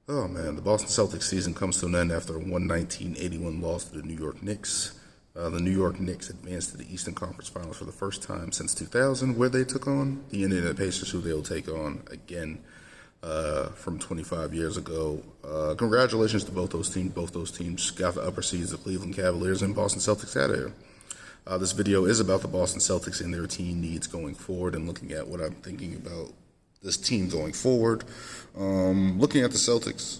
Oh man, the Boston Celtics season comes to an end after a 119-81 loss to the New York Knicks. The New York Knicks advanced to the Eastern Conference Finals for the first time since 2000, where they took on the Indiana Pacers, who they'll take on again from 25 years ago. Congratulations to both those teams. Both those teams got the upper seeds, the Cleveland Cavaliers and Boston Celtics out of here. This video is about the Boston Celtics and their team needs going forward and looking at what I'm thinking about this team going forward. Looking at the Celtics,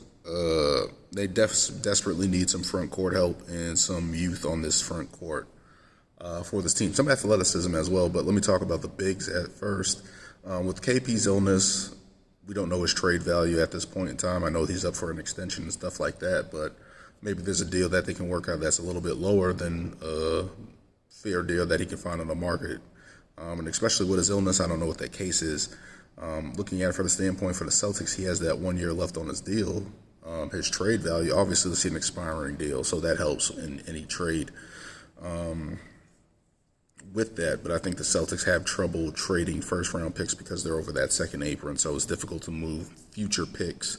they desperately need some front court help and some youth on this front court for this team. Some athleticism as well, but let me talk about the bigs at first. With KP's illness, we don't know his trade value at this point in time. I know he's up for an extension and stuff like that, but maybe there's a deal that they can work out that's a little bit lower than a fair deal that he can find on the market. And especially with his illness, I don't know what that case is. Looking at it from the standpoint for the Celtics, he has that 1 year left on his deal. His trade value, obviously, let's see an expiring deal, so that helps in any trade with that. But I think the Celtics have trouble trading first-round picks because they're over that second apron, so it's difficult to move future picks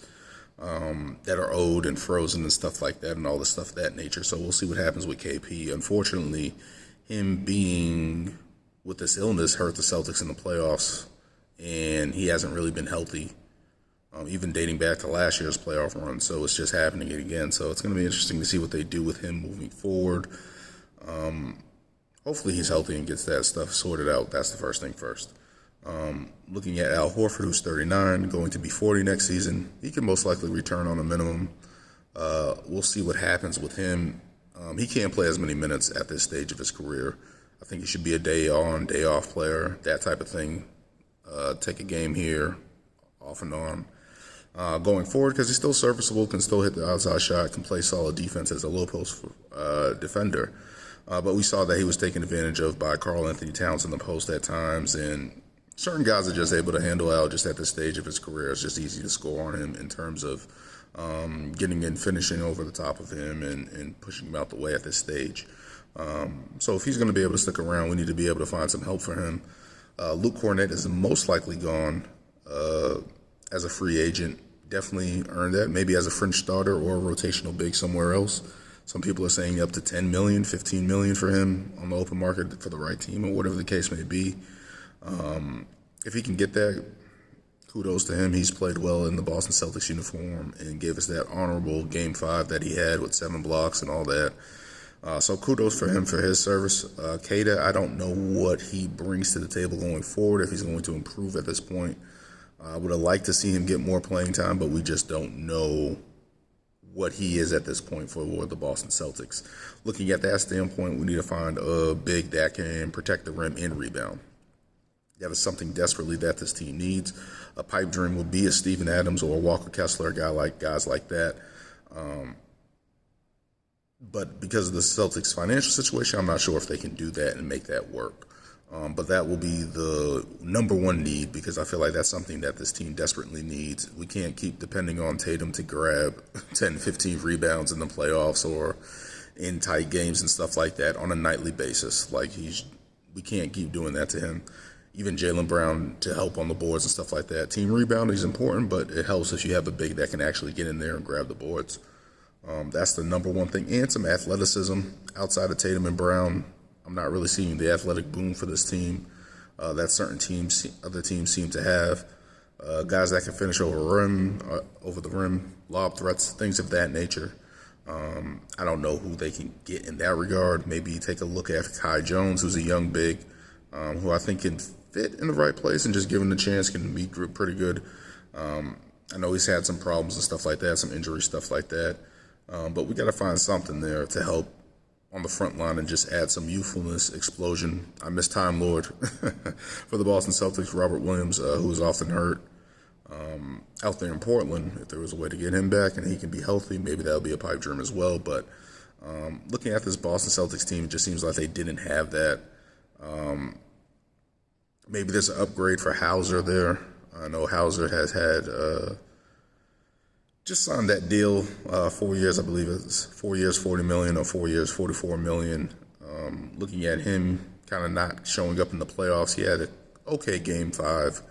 that are owed and frozen and stuff like that and all the stuff of that nature. So we'll see what happens with KP. Unfortunately, him being with this illness hurt the Celtics in the playoffs, and he hasn't really been healthy, even dating back to last year's playoff run. So it's just happening again. So it's going to be interesting to see what they do with him moving forward. Hopefully he's healthy and gets that stuff sorted out. That's the first thing first. Looking at Al Horford, who's 39, going to be 40 next season. He can most likely return on a minimum. We'll see what happens with him. He can't play as many minutes at this stage of his career. I think he should be a day on, day off player, that type of thing. Take a game here, off and on. Going forward, because he's still serviceable, can still hit the outside shot, can play solid defense as a low post defender. But we saw that he was taken advantage of by Karl Anthony Towns in the post at times, and certain guys are just able to handle out just at this stage of his career. It's just easy to score on him in terms of getting in, finishing over the top of him, and pushing him out the way at this stage. So if he's going to be able to stick around, we need to be able to find some help for him. Luke Cornett is most likely gone as a free agent. Definitely earned that, maybe as a fringe starter or a rotational big somewhere else. Some people are saying up to $10 million, $15 million for him on the open market for the right team or whatever the case may be. If he can get that, kudos to him. He's played well in the Boston Celtics uniform and gave us that honorable Game 5 that he had with 7 blocks and all that. So kudos for him for his service. Kata, I don't know what he brings to the table going forward, if he's going to improve at this point. I would have liked to see him get more playing time, but we just don't know what he is at this point for the Boston Celtics. Looking at that standpoint, we need to find a big that can protect the rim and rebound. That is something desperately that this team needs. A pipe dream would be a Steven Adams or a Walker Kessler, guys like that. But because of the Celtics' financial situation, I'm not sure if they can do that and make that work. But that will be the number one need, because I feel like that's something that this team desperately needs. We can't keep depending on Tatum to grab 10, 15 rebounds in the playoffs or in tight games and stuff like that on a nightly basis. We can't keep doing that to him. Even Jaylen Brown to help on the boards and stuff like that. Team rebounding is important, but it helps if you have a big that can actually get in there and grab the boards. That's the number one thing. And some athleticism outside of Tatum and Brown. I'm not really seeing the athletic boom for this team that other teams seem to have. Guys that can finish over the rim, lob threats, things of that nature. I don't know who they can get in that regard. Maybe take a look at Kai Jones, who's a young big, who I think can fit in the right place and just given the chance can be pretty good. I know he's had some problems and stuff like that, some injury stuff like that. But we got to find something there to help on the front line and just add some youthfulness, explosion. I miss Time Lord for the Boston Celtics, Robert Williams, who is often hurt out there in Portland. If there was a way to get him back and he can be healthy, maybe that'll be a pipe dream as well. But looking at this Boston Celtics team, it just seems like they didn't have that. Maybe there's an upgrade for Hauser there. I know Hauser has had just signed that deal, 4 years, I believe it's 4 years, $40 million, or 4 years, $44 million. Looking at him kind of not showing up in the playoffs, he had an okay Game 5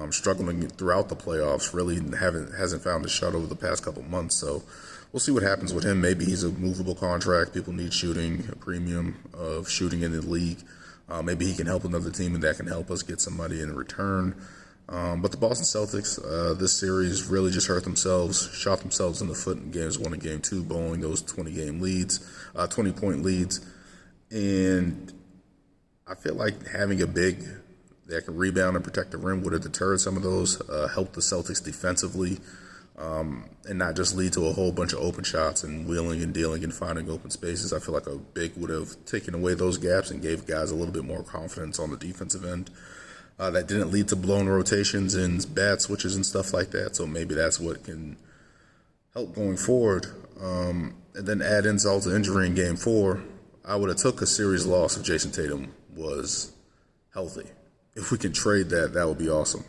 struggling throughout the playoffs. Really hasn't found a shot over the past couple months. So we'll see what happens with him. Maybe he's a movable contract. People need shooting, a premium of shooting in the league. Maybe he can help another team, and that can help us get somebody in return. But the Boston Celtics, this series really just shot themselves in the foot in games 1 and game 2, blowing those 20-point leads. And I feel like having a big that can rebound and protect the rim would have deterred some of those, helped the Celtics defensively, and not just lead to a whole bunch of open shots and wheeling and dealing and finding open spaces. I feel like a big would have taken away those gaps and gave guys a little bit more confidence on the defensive end. That didn't lead to blown rotations and bad switches and stuff like that, so maybe that's what can help going forward. And then add insult to injury in Game 4, I would have took a series loss if Jason Tatum was healthy. If we can trade that, that would be awesome.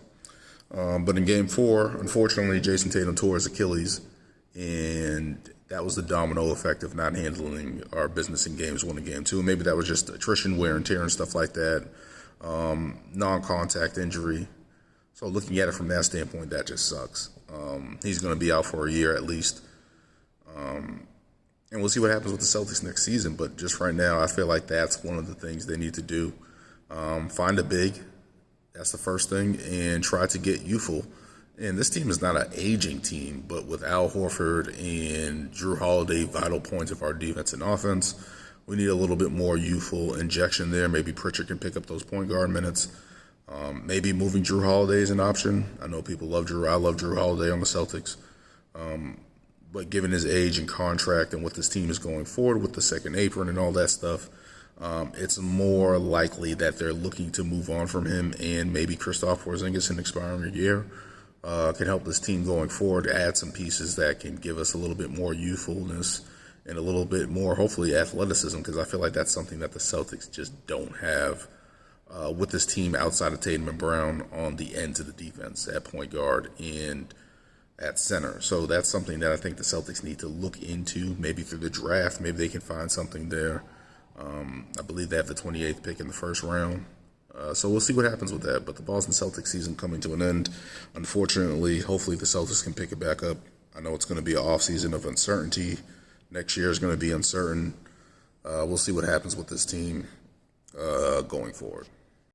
But in Game 4, unfortunately, Jason Tatum tore his Achilles, and that was the domino effect of not handling our business in Games 1 and Game 2. Maybe that was just attrition, wear and tear, and stuff like that. Non-contact injury. So looking at it from that standpoint, that just sucks. He's going to be out for a year at least. And we'll see what happens with the Celtics next season. But just right now, I feel like that's one of the things they need to do. Find a big. That's the first thing. And try to get youthful. And this team is not an aging team, but with Al Horford and Jrue Holiday, vital points of our defense and offense, we need a little bit more youthful injection there. Maybe Pritchard can pick up those point guard minutes. Maybe moving Jrue Holiday is an option. I know people love Jrue. I love Jrue Holiday on the Celtics. But given his age and contract and what this team is going forward with the second apron and all that stuff, it's more likely that they're looking to move on from him, and maybe Kristaps Porzingis in expiring year can help this team going forward, add some pieces that can give us a little bit more youthfulness and a little bit more, hopefully, athleticism, because I feel like that's something that the Celtics just don't have with this team outside of Tatum and Brown on the ends of the defense at point guard and at center. So that's something that I think the Celtics need to look into, maybe through the draft. Maybe they can find something there. I believe they have the 28th pick in the first round. So we'll see what happens with that. But the Boston Celtics season coming to an end, unfortunately. Hopefully the Celtics can pick it back up. I know it's going to be an off-season of uncertainty. Next year is going to be uncertain. We'll see what happens with this team going forward.